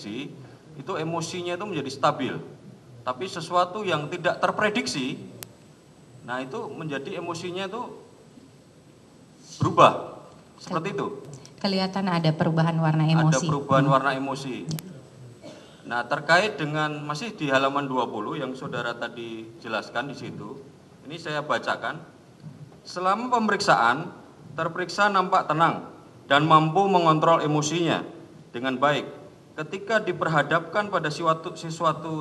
diprediksi, itu emosinya itu menjadi stabil. Tapi sesuatu yang tidak terprediksi, nah itu menjadi emosinya itu berubah. Seperti itu. Kelihatan ada perubahan warna emosi. Ada perubahan warna emosi. Nah, terkait dengan masih di halaman 20 yang saudara tadi jelaskan di situ, ini saya bacakan. Selama pemeriksaan, terperiksa nampak tenang dan mampu mengontrol emosinya dengan baik. Ketika diperhadapkan pada suatu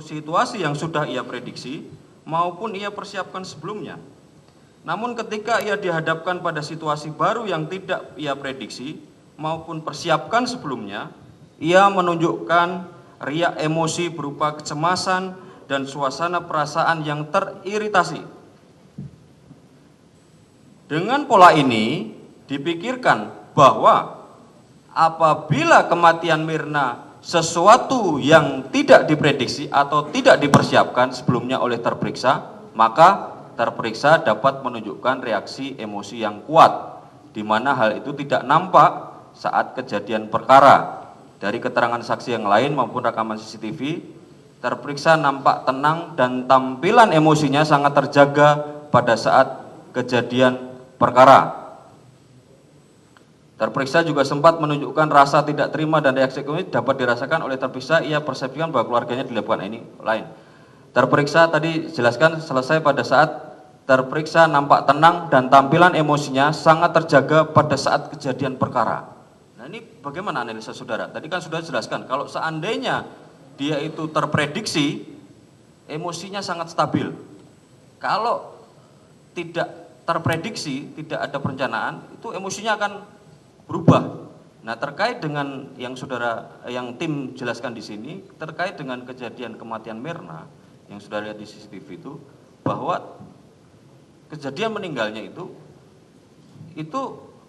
situasi yang sudah ia prediksi maupun ia persiapkan sebelumnya. Namun ketika ia dihadapkan pada situasi baru yang tidak ia prediksi maupun persiapkan sebelumnya, ia menunjukkan riak emosi berupa kecemasan dan suasana perasaan yang teriritasi. Dengan pola ini dipikirkan bahwa apabila kematian Mirna sesuatu yang tidak diprediksi atau tidak dipersiapkan sebelumnya oleh terperiksa, maka terperiksa dapat menunjukkan reaksi emosi yang kuat, di mana hal itu tidak nampak saat kejadian perkara. Dari keterangan saksi yang lain maupun rekaman CCTV, terperiksa nampak tenang dan tampilan emosinya sangat terjaga pada saat kejadian perkara. Terperiksa juga sempat menunjukkan rasa tidak terima dan reaksi ekonomi dapat dirasakan oleh terperiksa. Ia persepsikan bahwa keluarganya dilakukan ini lain. Terperiksa tadi jelaskan selesai pada saat terperiksa nampak tenang dan tampilan emosinya sangat terjaga pada saat kejadian perkara. Nah, ini bagaimana analisa saudara? Tadi kan sudah jelaskan kalau seandainya dia itu terprediksi, emosinya sangat stabil. Kalau tidak terprediksi, tidak ada perencanaan, itu emosinya akan berubah. Nah, terkait dengan yang tim jelaskan di sini, terkait dengan kejadian kematian Mirna yang sudah lihat di CCTV itu, bahwa kejadian meninggalnya itu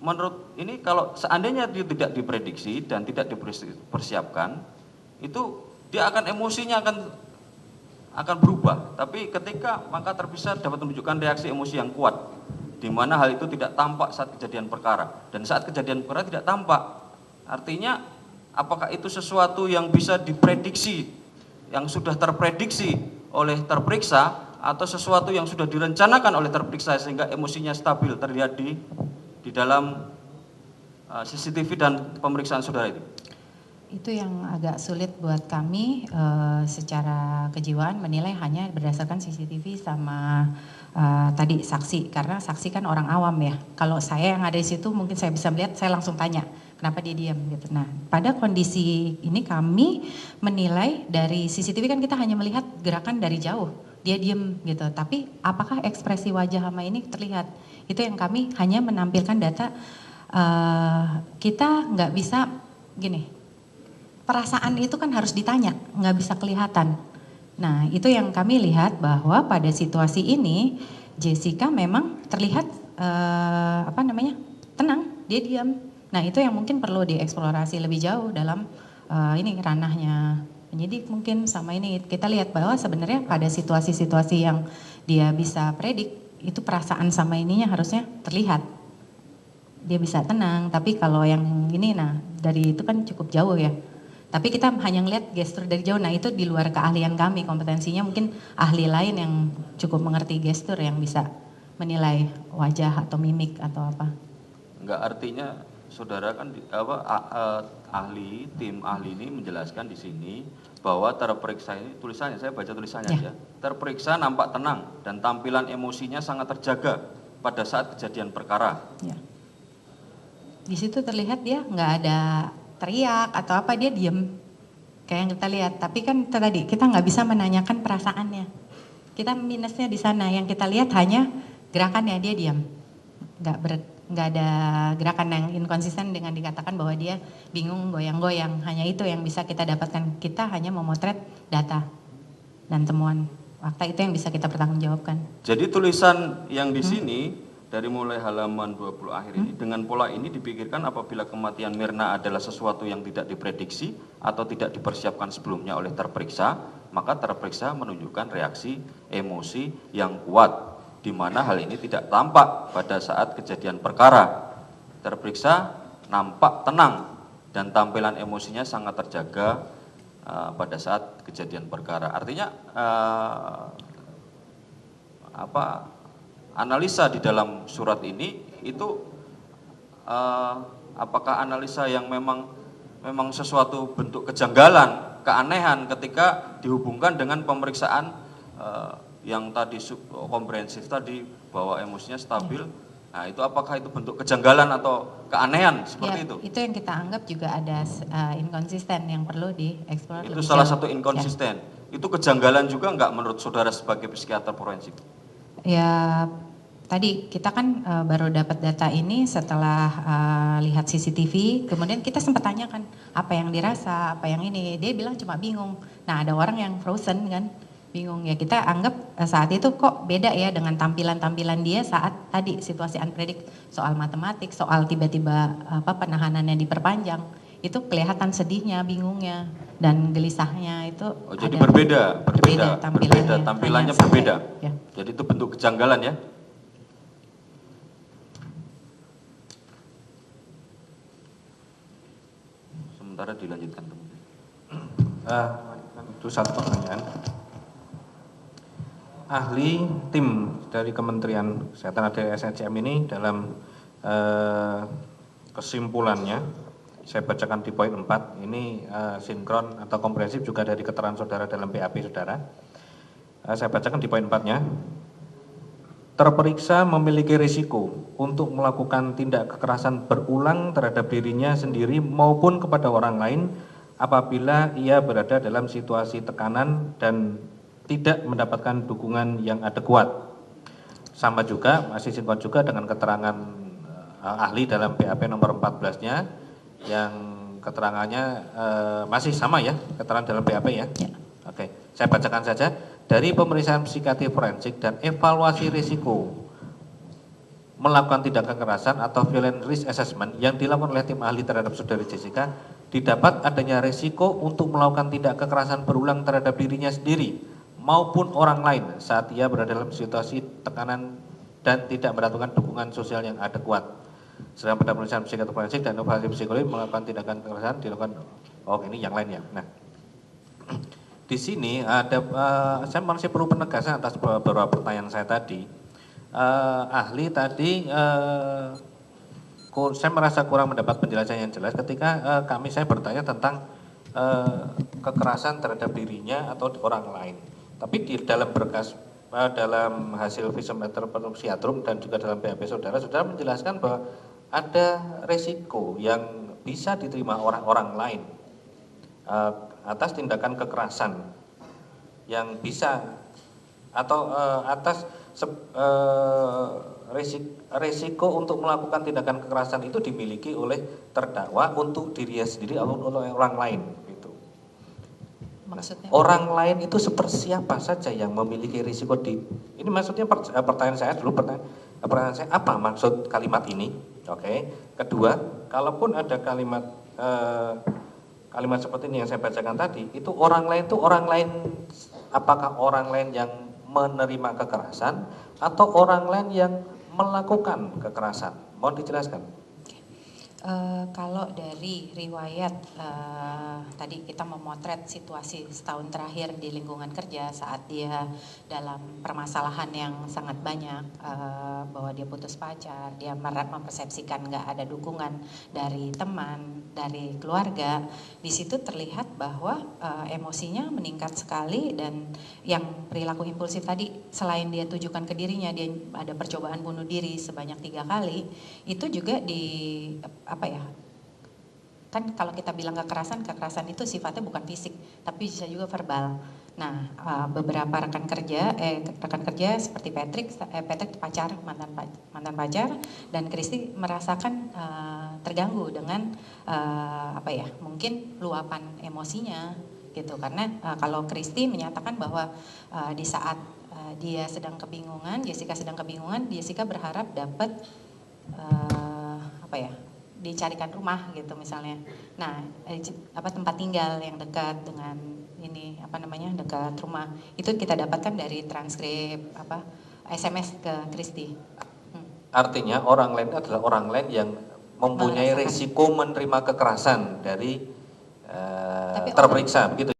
menurut ini kalau seandainya dia tidak diprediksi dan tidak dipersiapkan, itu dia akan emosinya akan berubah. Tapi ketika maka terpisah dapat menunjukkan reaksi emosi yang kuat, di mana hal itu tidak tampak saat kejadian perkara, dan saat kejadian perkara tidak tampak. Artinya apakah itu sesuatu yang bisa diprediksi, yang sudah terprediksi oleh terperiksa, atau sesuatu yang sudah direncanakan oleh terperiksa sehingga emosinya stabil terlihat di dalam CCTV dan pemeriksaan saudara itu? Itu yang agak sulit buat kami secara kejiwaan menilai hanya berdasarkan CCTV sama tadi saksi, karena saksi kan orang awam ya. Kalau saya yang ada di situ mungkin saya bisa melihat, saya langsung tanya kenapa dia diam gitu. Nah, pada kondisi ini kami menilai dari CCTV kan kita hanya melihat gerakan dari jauh, dia diam gitu. Tapi apakah ekspresi wajah Hama ini terlihat? Itu yang kami hanya menampilkan data. Kita nggak bisa gini, perasaan itu kan harus ditanya, nggak bisa kelihatan. Nah, itu yang kami lihat bahwa pada situasi ini Jessica memang terlihat tenang, dia diam. Nah, itu yang mungkin perlu dieksplorasi lebih jauh dalam ini ranahnya penyidik mungkin sama ini. Kita lihat bahwa sebenarnya pada situasi-situasi yang dia bisa predik, itu perasaan sama ininya harusnya terlihat. Dia bisa tenang, tapi kalau yang ini nah dari itu kan cukup jauh ya. Tapi kita hanya ngeliat gestur dari jauh, nah itu di luar keahlian kami, kompetensinya mungkin ahli lain yang cukup mengerti gestur yang bisa menilai wajah atau mimik atau apa. Enggak, artinya saudara kan tim ahli ini menjelaskan di sini bahwa terperiksa ini tulisannya, saya baca tulisannya ya. Terperiksa nampak tenang dan tampilan emosinya sangat terjaga pada saat kejadian perkara. Ya. Di situ terlihat dia nggak ada teriak atau apa, dia diem kayak yang kita lihat. Tapi kan tadi kita nggak bisa menanyakan perasaannya. Kita minusnya di sana, yang kita lihat hanya gerakannya, dia diam, nggak ada gerakan yang inkonsisten dengan dikatakan bahwa dia bingung goyang-goyang. Hanya itu yang bisa kita dapatkan. Kita hanya memotret data dan temuan fakta itu yang bisa kita pertanggungjawabkan. Jadi tulisan yang di sini dari mulai halaman 20 akhir ini, dengan pola ini dipikirkan apabila kematian Mirna adalah sesuatu yang tidak diprediksi atau tidak dipersiapkan sebelumnya oleh terperiksa, maka terperiksa menunjukkan reaksi emosi yang kuat, di mana hal ini tidak tampak pada saat kejadian perkara. Terperiksa nampak tenang dan tampilan emosinya sangat terjaga pada saat kejadian perkara. Artinya analisa di dalam surat ini itu apakah analisa yang memang sesuatu bentuk kejanggalan, keanehan ketika dihubungkan dengan pemeriksaan yang tadi komprehensif tadi bahwa emosinya stabil. Nah, itu apakah itu bentuk kejanggalan atau keanehan seperti itu? Itu yang kita anggap juga ada inkonsisten yang perlu dieksplor. Itu salah satu inkonsisten. Itu kejanggalan juga enggak menurut saudara sebagai psikiater forensik? Ya, tadi kita kan baru dapat data ini setelah lihat CCTV, kemudian kita sempat tanyakan apa yang dirasa, apa yang ini. Dia bilang cuma bingung. Nah, ada orang yang frozen kan, bingung. Ya kita anggap saat itu kok beda ya dengan tampilan-tampilan dia saat tadi situasi unpredict, soal matematik, soal tiba-tiba penahanannya diperpanjang. Itu kelihatan sedihnya, bingungnya, dan gelisahnya itu. Oh, jadi berbeda tampilannya berbeda. Ya. Jadi itu bentuk kejanggalan ya. Sementara dilanjutkan teman. Itu satu pertanyaan. Ahli tim dari Kementerian Kesehatan dari SNCM ini dalam kesimpulannya, saya bacakan di poin 4, ini sinkron atau komprehensif juga dari keterangan saudara dalam BAP saudara. Saya bacakan di poin 4-nya. Terperiksa memiliki risiko untuk melakukan tindak kekerasan berulang terhadap dirinya sendiri maupun kepada orang lain apabila ia berada dalam situasi tekanan dan tidak mendapatkan dukungan yang adekuat. Sama juga, masih sinkron juga dengan keterangan ahli dalam BAP nomor 14-nya yang keterangannya masih sama ya, keterangan dalam BAP ya. Oke, saya bacakan saja. Dari pemeriksaan psikiatri forensik dan evaluasi risiko melakukan tindak kekerasan atau violent risk assessment yang dilakukan oleh tim ahli terhadap saudari Jessica, didapat adanya risiko untuk melakukan tindak kekerasan berulang terhadap dirinya sendiri maupun orang lain saat ia berada dalam situasi tekanan dan tidak mendapatkan dukungan sosial yang adekuat. Sedang pada pemeriksaan psikiatri forensik dan evaluasi psikologi melakukan tindakan kekerasan dilakukan, ini yang lain ya. Nah, di sini ada, saya masih perlu penegasan atas beberapa pertanyaan saya tadi. Ahli tadi, saya merasa kurang mendapat penjelasan yang jelas ketika saya bertanya tentang kekerasan terhadap dirinya atau orang lain. Tapi di dalam berkas, dalam hasil visometer psikiatrum dan juga dalam BAP saudara menjelaskan bahwa ada resiko yang bisa diterima orang-orang lain atas tindakan kekerasan yang bisa atau atas resiko untuk melakukan tindakan kekerasan itu dimiliki oleh terdakwa untuk dirinya sendiri atau oleh orang lain gitu. Maksudnya orang lain itu seperti siapa saja yang memiliki risiko ini maksudnya pertanyaan saya dulu, pertanyaan saya apa maksud kalimat ini? Oke. Kedua, kalaupun ada kalimat seperti ini yang saya bacakan tadi, itu orang lain apakah orang lain yang menerima kekerasan atau orang lain yang melakukan kekerasan? Mohon dijelaskan. Kalau dari riwayat tadi kita memotret situasi setahun terakhir di lingkungan kerja saat dia dalam permasalahan yang sangat banyak, bahwa dia putus pacar, dia mempersepsikan nggak ada dukungan dari teman, dari keluarga, di situ terlihat bahwa emosinya meningkat sekali dan yang perilaku impulsif tadi selain dia tujukan ke dirinya, dia ada percobaan bunuh diri sebanyak 3 kali, itu juga kan kalau kita bilang kekerasan itu sifatnya bukan fisik tapi bisa juga verbal. Nah, beberapa rekan kerja seperti Patrick mantan pacar, dan Kristi merasakan terganggu dengan mungkin luapan emosinya gitu, karena kalau Kristi menyatakan bahwa di saat dia sedang kebingungan, Jessica berharap dapat dicarikan rumah gitu misalnya. Nah, tempat tinggal yang dekat dengan dekat rumah. Itu kita dapatkan dari transkrip SMS ke Kristi. Artinya orang lain adalah orang lain yang mempunyai risiko menerima kekerasan dari terperiksa begitu.